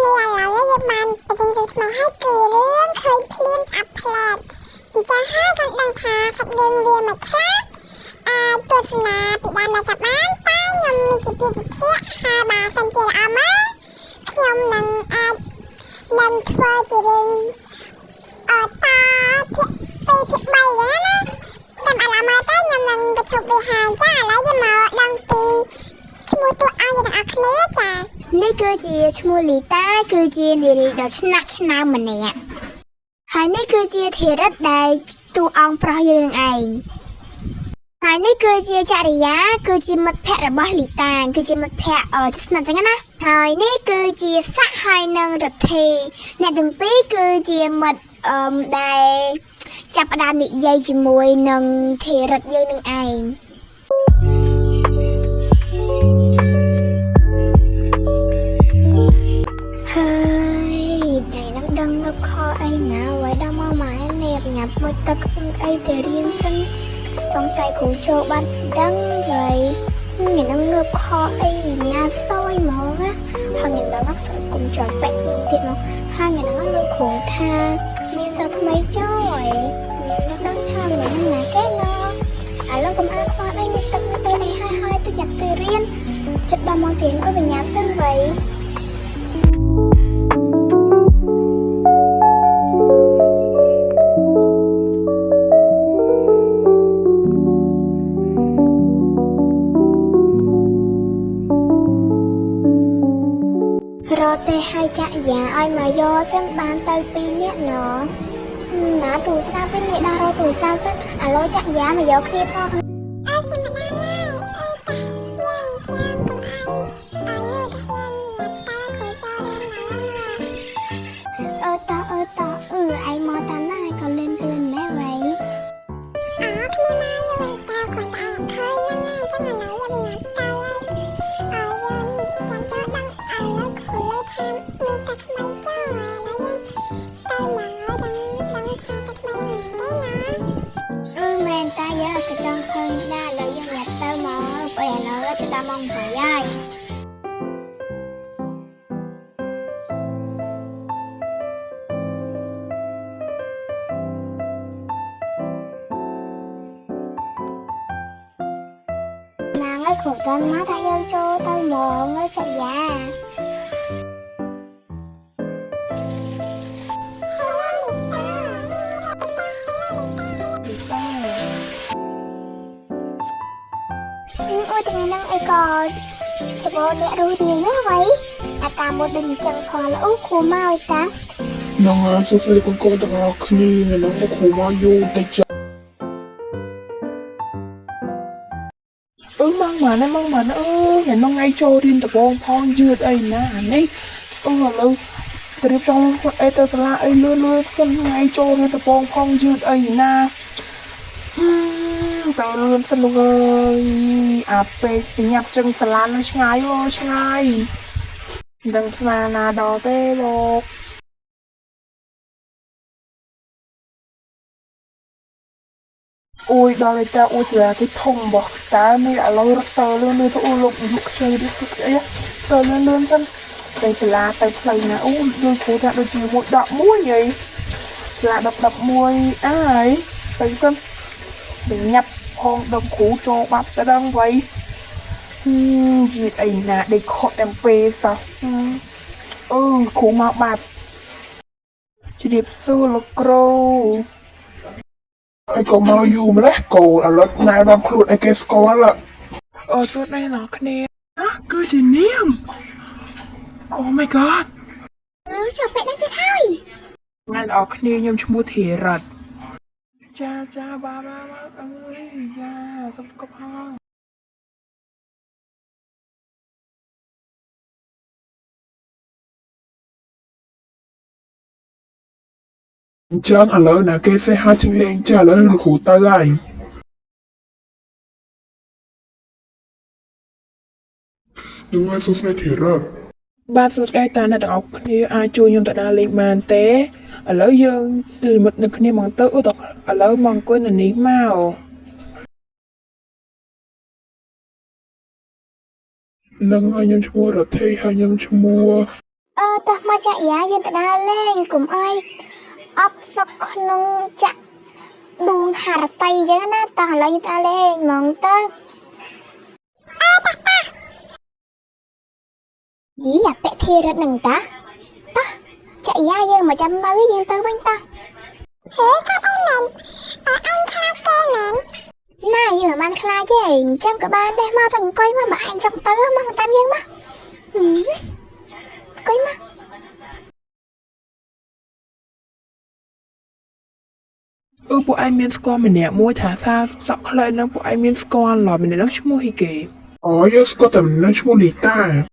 គ្នាឥឡូវយើងបានបញ្ចេញរឿងថ្មីឲ្យគឺរឿងឃើញភ្លាមអាប់ផ្លែតអញ្ចឹងហើយចង់ដឹងថាសាច់រឿងវាមិនខ្លះអាចទស្សនាពីដើមដល់ចប់បានតែខ្ញុំមានជាភាគហើយបើសិនជាល្អមកខ្ញុំនឹងអាចនឹងធ្វើជារឿងតាភាគ2ភាគ3យ៉ាងណាតាមឥឡូវមកតែខ្ញុំនឹងបញ្ឈប់វាហើយចាឥឡូវយើងមកដឹងពីឈ្មោះតួអង្គទាំងអស់គ្នាចានេះគឺជាឈ្មោះលីតាគឺជានារីដ៏ឆ្នះឆ្នើមម្នាក់ហើយនេះគឺជាធិរិតដែលតួអង្គប្រុសយើងនឹងឯងហើយនេះគឺជាចរិយាគឺជាមិត្តភក្តិរបស់លីតាគឺជាមិត្តភក្តិស្និទ្ធចឹងណាហើយនេះគឺជាស័កហើយនឹងរដ្ឋេអ្នកទាំងពីរគឺជាមិត្តដែលចាប់ផ្ដើមនិយាយជាមួយនឹងធិរិតយើងនឹងឯងហើយតែនឹងដឹងងឹបខអីណាໄວដល់មកម៉ែនេះញ៉ាំមួយទឹកអីទៅរៀនចឹងសង្ស័យគ្រូចូលបាត់ដឹងហើយងាយនឹងងើបខអីណាសយហ្មងណាហើយងាយនឹងអត់ស្គាល់គុំជាប់ពេកទៀតមកហើយងាយនឹងលើគ្រូថាមានសិស្សថ្មីចូលនឹងដឹងថាមានណាគេណោឥឡូវកុំអាខ្វល់អីមានទឹកមានពេលអីហើយទៅយ៉ាប់ទៅរៀនចិត្តដល់មករៀនអើយបញ្ញាសិនវៃរត់ទេឲ្យចាក់យ៉ាឲ្យមកយកសិនបានទៅ2នាក់ណណាទូរស័ព្ទវិញនេះដល់រកទូរស័ព្ទសិនឥឡូវចាក់យ៉ាមកយកគ្នាផងអើខ្ញុំមិនដឹងហើយតាយ៉ាងចាំកុំឲ្យខ្ញុំញ៉ាំតាខូចោលឯងមកឯងមកតាមណាឲ្យក៏លឿនលឿនម៉ែវ៉ៃគ្នាមកយកតាគាត់តែឃើញហ្នឹងណាចឹងឥឡូវយកញ៉ាំតាចាំចូលដឹងឥឡូវគ្រូលើថាមានតែថ្មីចូលឥឡូវយើងទៅមកចឹងដឹងថាតែថ្មីហ្នឹងណាមែនតាយើងក៏ចង់ឃើញដែរឥឡូវយើងញ៉ាំទៅមកពេលឥឡូវจะដល់ម៉ោង8ហើយណាងឲ្យគ្រូតាន់មកថាយើងចូលទៅហ្មងឲ្យចាក់យ៉ាអូថ្ងៃហ្នឹងអីក៏សបោអ្នករស់រៀងណាវ៉ៃអាការមកដូចអញ្ចឹងផងអូគ្រូមកអីតានឹងហើយសួស្តីកូនទាំងអស់គ្នានឹងគ្រូមកយូរតិចម៉ងម៉ានអើយនឹងថ្ងៃចូលរៀនដំបងផងយឺតអីណាអានេះឥឡូវត្រៀមចង់អីទៅសាលាអីលឿនសិនថ្ងៃចូលរៀនដំបងផងយឺតអីណាតើលឿនសិនលោកអើយអាពេកពីញ៉ាប់ចឹងសាលានៅឆ្ងាយអូឆ្ងាយមិនដឹងស្មានណាដល់ទេលោកអូយដល់តែតាអូសាលាគេធំបោះតើនេះឥឡូវរត់ទៅលឿនទៅអូលោកយកខ្ចីទៅស្អីទៅលឿនសិនទៅសាលាទៅផ្លូវណាអូដូចគ្រូថាដូចជាមួយ11ហីសាលា11អើយទៅសិនទៅញ៉ាប់ផងដល់គ្រូចូលបាត់ទៅដល់វៃយីអីណាដេកខកតែពេលសោះគ្រូមកបាត់ជ្រាបសួរលោកគ្រូហើយក៏មកយូរម្លេះកូនឥឡូវណែនាំខ្លួនឲ្យគេស្គាល់សួស្តីអ្នកគ្នាគឺជានាង Oh my god ចូលពេកហ្នឹងទៀតហើយអ្នកអ្នកគ្នាខ្ញុំឈ្មោះធីរ៉ាត់ចាបាអើយយ៉ាសុំស្គប់ផងអញ្ចឹងឥឡូវណាគេសេះហាជាងលេងចាឥឡូវលោកគ្រូទៅហើយនឹងមកសួស្តីធីរ៉ាត់បាទសួស្តីតាអ្នកទាំងអស់គ្នាអាចជួយខ្ញុំទៅដើរលេងបានទេឥឡូវយើងទៅមិត្តនឹងគ្នាមកទៅឥឡូវមកអង្គុយនៅនេះមកនឹងឲ្យខ្ញុំឈ្មោះរដ្ឋេហើយខ្ញុំឈ្មោះ ta mà chạy giá dân ta đa lên cùng ai ấp sọc nông chặt đùn hạt tay chứ na ta là dân ta lên mong tơ dĩ à bẹ thia ra đừng ta chạy giá dân mà chăm tới dân tơ bánh ta các em mình anh khai kê mình này giờ mà anh khai chứ trong cả ba đây mà thằng coi mà anh trong tớ mà tam dân mà coi mà ពួកឯងមានស្គាល់ម្នាក់មួយថាថាសក់ខ្លីនឹងពួកឯងមានស្គាល់ឡើយម្នាក់នោះឈ្មោះអីគេ Ồ, yes, có tầm nó chú lì ta.